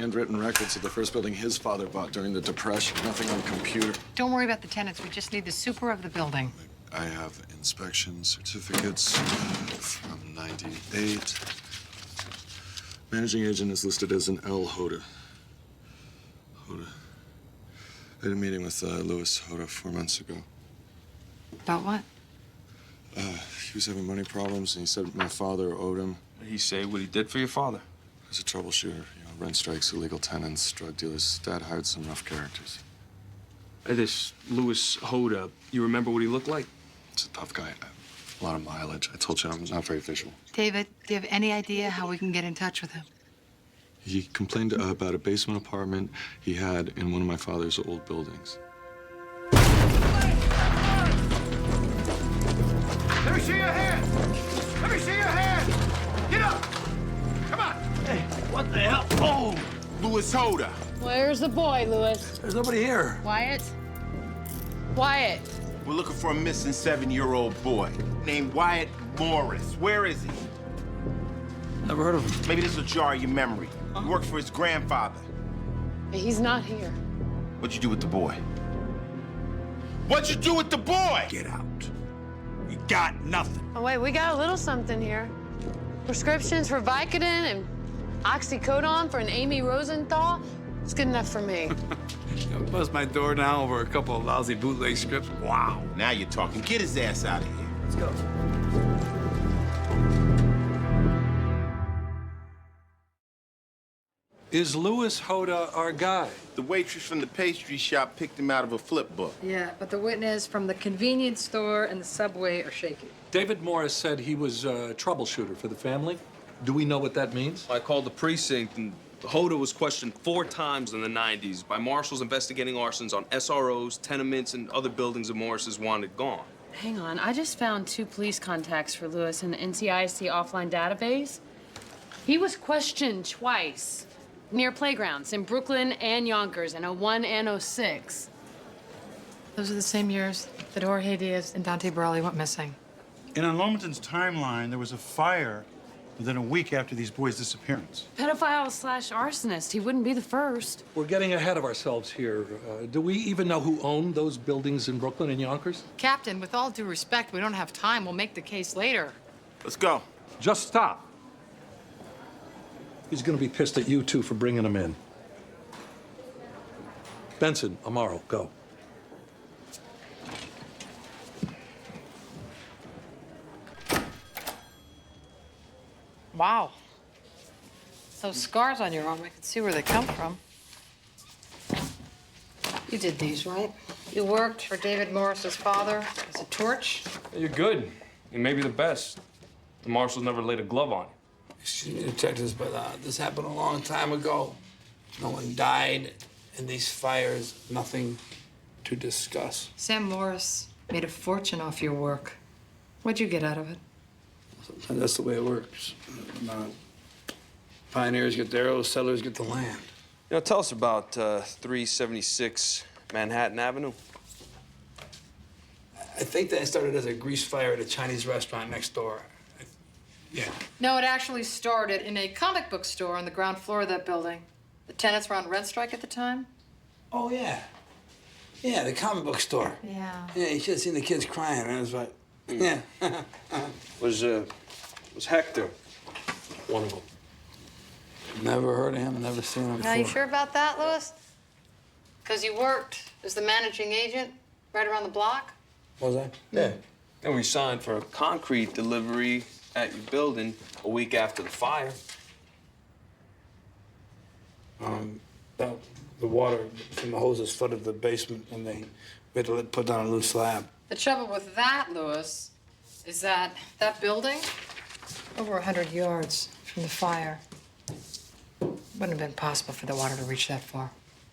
handwritten records of the first building his father bought during the Depression. Nothing on computer. Don't worry about the tenants. We just need the super of the building. I have inspection certificates from '98. Managing agent is listed as an L. Hodda. Hodda. I had a meeting with Louis Hodda 4 months ago. About what? He was having money problems, and he said my father owed him. Did he say what he did for your father? He was a troubleshooter. Rent strikes, illegal tenants, drug dealers. Dad hired some rough characters. This Louis Hodda, you remember what he looked like? He's a tough guy. A lot of mileage. I told you I'm not very visual. David, do you have any idea how we can get in touch with him? He complained about a basement apartment he had in one of my father's old buildings. Let me see your hand! Let me see your hand! Get up! Come on! Hey, what the hell? Oh! Louis Hodda. Where's the boy, Louis? There's nobody here. Wyatt? Wyatt. We're looking for a missing 7-year-old boy named Wyatt Morris. Where is he? Never heard of him. Maybe this will jar your memory. He worked for his grandfather. He's not here. What'd you do with the boy? What'd you do with the boy? Get out. You got nothing. Oh, wait, we got a little something here. Prescriptions for Vicodin and oxycodone for an Amy Rosenthal. It's good enough for me. Gonna bust my door down over a couple of lousy bootleg scripts. Wow. Now you're talking. Get his ass out of here. Let's go. Is Louis Hodda our guy? The waitress from the pastry shop picked him out of a flip book. Yeah, but the witness from the convenience store and the subway are shaky. David Morris said he was a troubleshooter for the family. Do we know what that means? I called the precinct, and Hodda was questioned 4 times in the 90s by marshals investigating arsons on SROs, tenements, and other buildings that Morris's wanted gone. Hang on, I just found 2 police contacts for Louis in the NCIC offline database. He was questioned twice near playgrounds in Brooklyn and Yonkers in '01 and '06. Those are the same years that Jorge Diaz and Dante Brawley went missing. And on Lomenton's timeline, there was a fire within a week after these boys' disappearance. Pedophile/arsonist. He wouldn't be the first. We're getting ahead of ourselves here. Do we even know who owned those buildings in Brooklyn and Yonkers? Captain, with all due respect, we don't have time. We'll make the case later. Let's go. Just stop. He's gonna be pissed at you two for bringing him in. Benson, Amaro, go. Wow. Those scars on your arm, I can see where they come from. You did these, right? You worked for David Morris's father as a torch? You're good. You may be the best. The marshals never laid a glove on you. Excuse me, detectives, but this happened a long time ago. No one died in these fires. Nothing to discuss. Sam Morris made a fortune off your work. What'd you get out of it? And that's the way it works. Pioneers get the arrows, settlers get the land. You know, tell us about 376 Manhattan Avenue. I think that started as a grease fire at a Chinese restaurant next door. Yeah. No, it actually started in a comic book store on the ground floor of that building. The tenants were on rent strike at the time. Oh, yeah. Yeah, the comic book store. Yeah. Yeah, you should have seen the kids crying. I was like, yeah. Was Hector one of them? Never heard of him, never seen him before. Now, you sure about that, Louis? Because you worked as the managing agent right around the block? Was I? Yeah. And we signed for a concrete delivery at your building a week after the fire. The water from the hoses flooded the basement, and we had to put down a new slab. The trouble with that, Louis, is that that building, over 100 yards from the fire, wouldn't have been possible for the water to reach that far.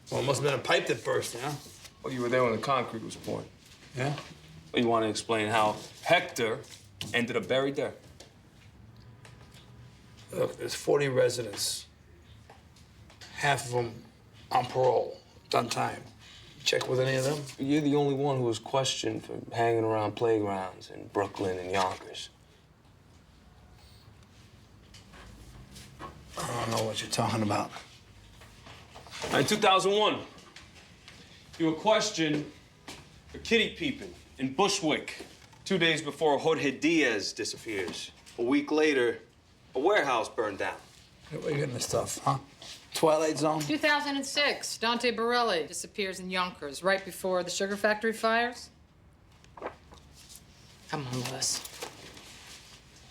Well, it must have been a pipe that burst, you know? Well, you were there when the concrete was poured. Yeah? Well, you want to explain how Hector ended up buried there? Look, there's 40 residents. Half of them on parole, done time. Check with any of them? You're the only one who was questioned for hanging around playgrounds in Brooklyn and Yonkers. I don't know what you're talking about. In 2001, you were questioned for kitty peeping in Bushwick. 2 days before Jorge Diaz disappears. A week later, a warehouse burned down. Where are you getting this stuff, huh? Twilight Zone? 2006, Dante Borelli disappears in Yonkers right before the sugar factory fires. Come on, Louis.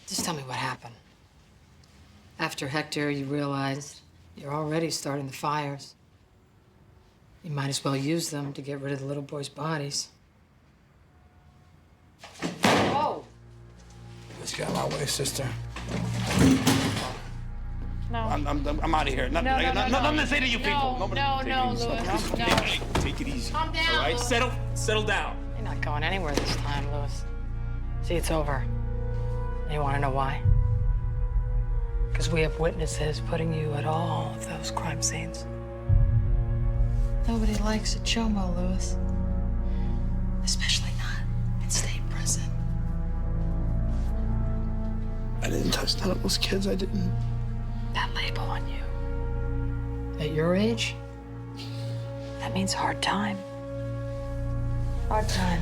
Just tell me what happened. After Hector, you realized you're already starting the fires. You might as well use them to get rid of the little boys' bodies. Whoa! Let's get out of my way, sister. No. I'm out of here. Nothing to say to you people. No, Louis. No. Hey, take it easy. Calm down, All right, Louis. settle down. You're not going anywhere this time, Louis. See, it's over. And you want to know why? Because we have witnesses putting you at all of those crime scenes. Nobody likes a chomo, Louis. Especially not in state prison. I didn't touch none of those kids. I didn't. That label on you. At your age, that means hard time. Hard time.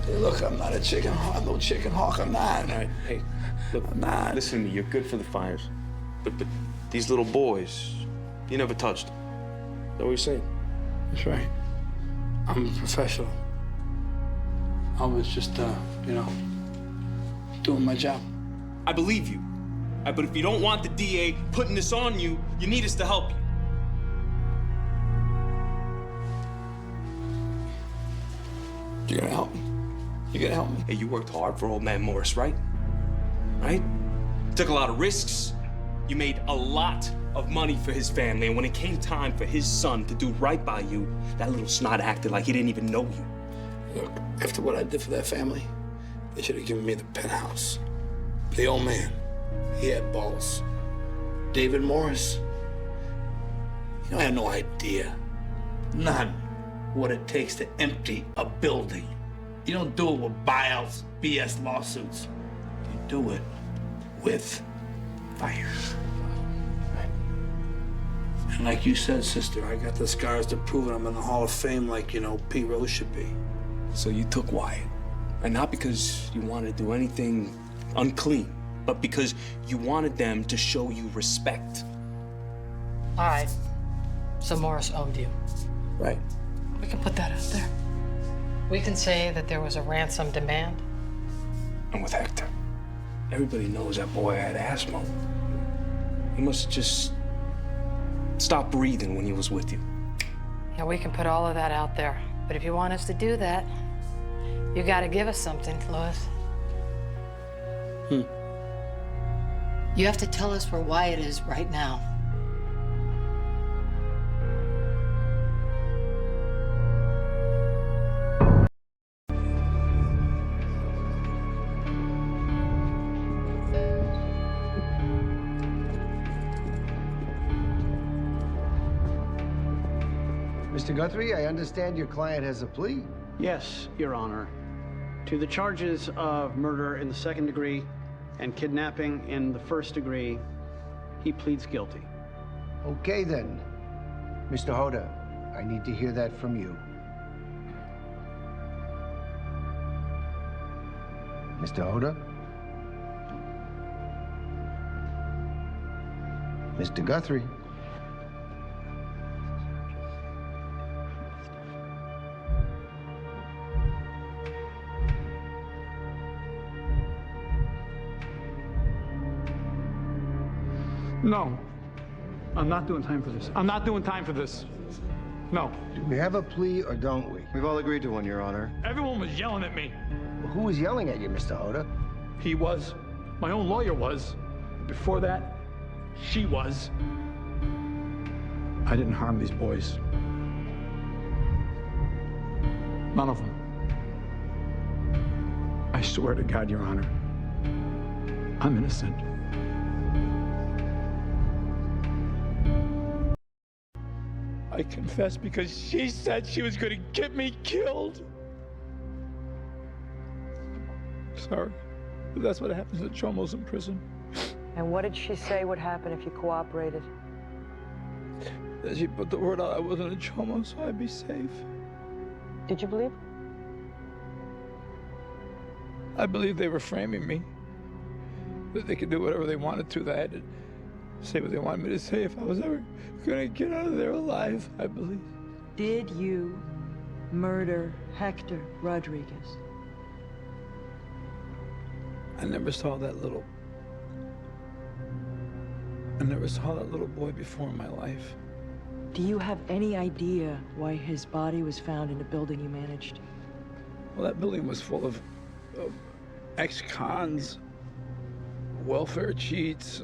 Hey, look, I'm not a chicken hawk. I'm no chicken hawk. I'm not. All right, hey, look, I'm not. listen to me. You're good for the fires. But these little boys, you never touched them. Is that what you're saying? That's right. I'm a professional. I was just, doing my job. I believe you. But if you don't want the DA putting this on you, you need us to help you. You gonna help me? You gonna help me? Hey, you worked hard for old man Morris, right? Right? Took a lot of risks. You made a lot of money for his family, and when it came time for his son to do right by you, that little snot acted like he didn't even know you. Look, after what I did for that family, they should have given me the penthouse. The old man, he had balls. David Morris, I had no idea. None. What it takes to empty a building. You don't do it with buyouts, BS lawsuits. You do it with fire. And like you said, sister, I got the scars to prove it. I'm in the Hall of Fame like, Pete Rose should be. So you took Wyatt. And not because you wanted to do anything unclean, but because you wanted them to show you respect. All right. So Morris owed you. Right. We can put that out there. We can say that there was a ransom demand. And with Hector, everybody knows that boy had asthma. He must have just stopped breathing when he was with you. Yeah, we can put all of that out there. But if you want us to do that, you gotta give us something, Louis. You have to tell us where Wyatt is right now. Mr. Guthrie, I understand your client has a plea. Yes, Your Honor. To the charges of murder in the second degree and kidnapping in the first degree, he pleads guilty. Okay, then. Mr. Hodda, I need to hear that from you. Mr. Hodda? Mr. Guthrie? No. I'm not doing time for this. I'm not doing time for this. No. Do we have a plea or don't we? We've all agreed to one, Your Honor. Everyone was yelling at me. Well, who was yelling at you, Mr. Hodda? He was. My own lawyer was. Before that, she was. I didn't harm these boys. None of them. I swear to God, Your Honor, I'm innocent. I confess because she said she was going to get me killed. Sorry, but that's what happens to chomos in prison. And what did she say would happen if you cooperated? that she put the word out I wasn't a chomo, so I'd be safe. Did you believe? I believe they were framing me. That they could do whatever they wanted to, that I had to say what they wanted me to say if I was ever gonna get out of there alive, I believe. Did you murder Hector Rodriguez? I never saw that little boy before in my life. Do you have any idea why his body was found in the building you managed? Well, that building was full of ex-cons, welfare cheats,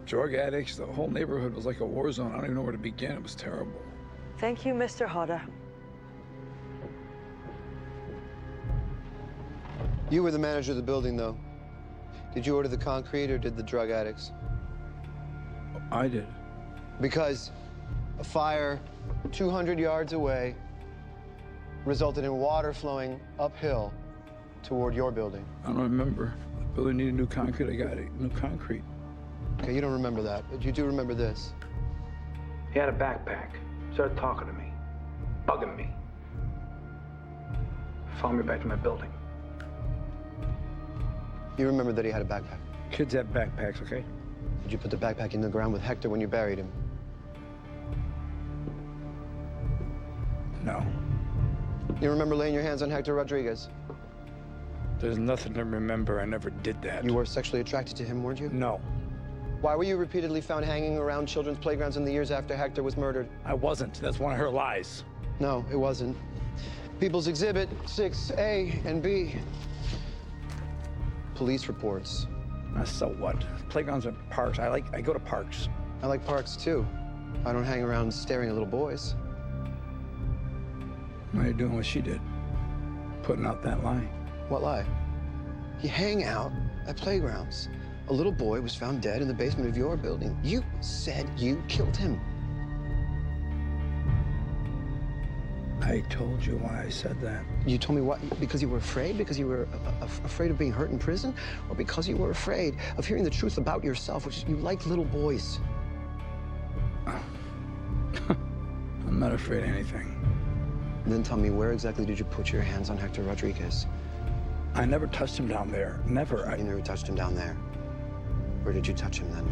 drug addicts. The whole neighborhood was like a war zone. I don't even know where to begin. It was terrible. Thank you, Mr. Hodda. You were the manager of the building, though. Did you order the concrete or did the drug addicts? I did. Because a fire 200 yards away resulted in water flowing uphill toward your building. I don't remember. The building needed new concrete. I got it. New concrete. Okay, you don't remember that, but you do remember this. He had a backpack. Started talking to me, bugging me. Followed me back to my building. You remember that he had a backpack. Kids have backpacks, okay? Did you put the backpack in the ground with Hector when you buried him? No. You remember laying your hands on Hector Rodriguez? There's nothing to remember. I never did that. You were sexually attracted to him, weren't you? No. Why were you repeatedly found hanging around children's playgrounds in the years after Hector was murdered? I wasn't. That's one of her lies. No, it wasn't. People's Exhibit 6A and B. Police reports. So what? Playgrounds and parks. I go to parks. I like parks, too. I don't hang around staring at little boys. Why are you doing what she did? Putting out that lie. What lie? You hang out at playgrounds. A little boy was found dead in the basement of your building. You said you killed him. I told you why I said that. You told me what? Because you were afraid? Because you were afraid of being hurt in prison? Or because you were afraid of hearing the truth about yourself, which is you like little boys? I'm not afraid of anything. Then tell me, where exactly did you put your hands on Hector Rodriguez? I never touched him down there. Never. You never touched him down there. Where did you touch him then?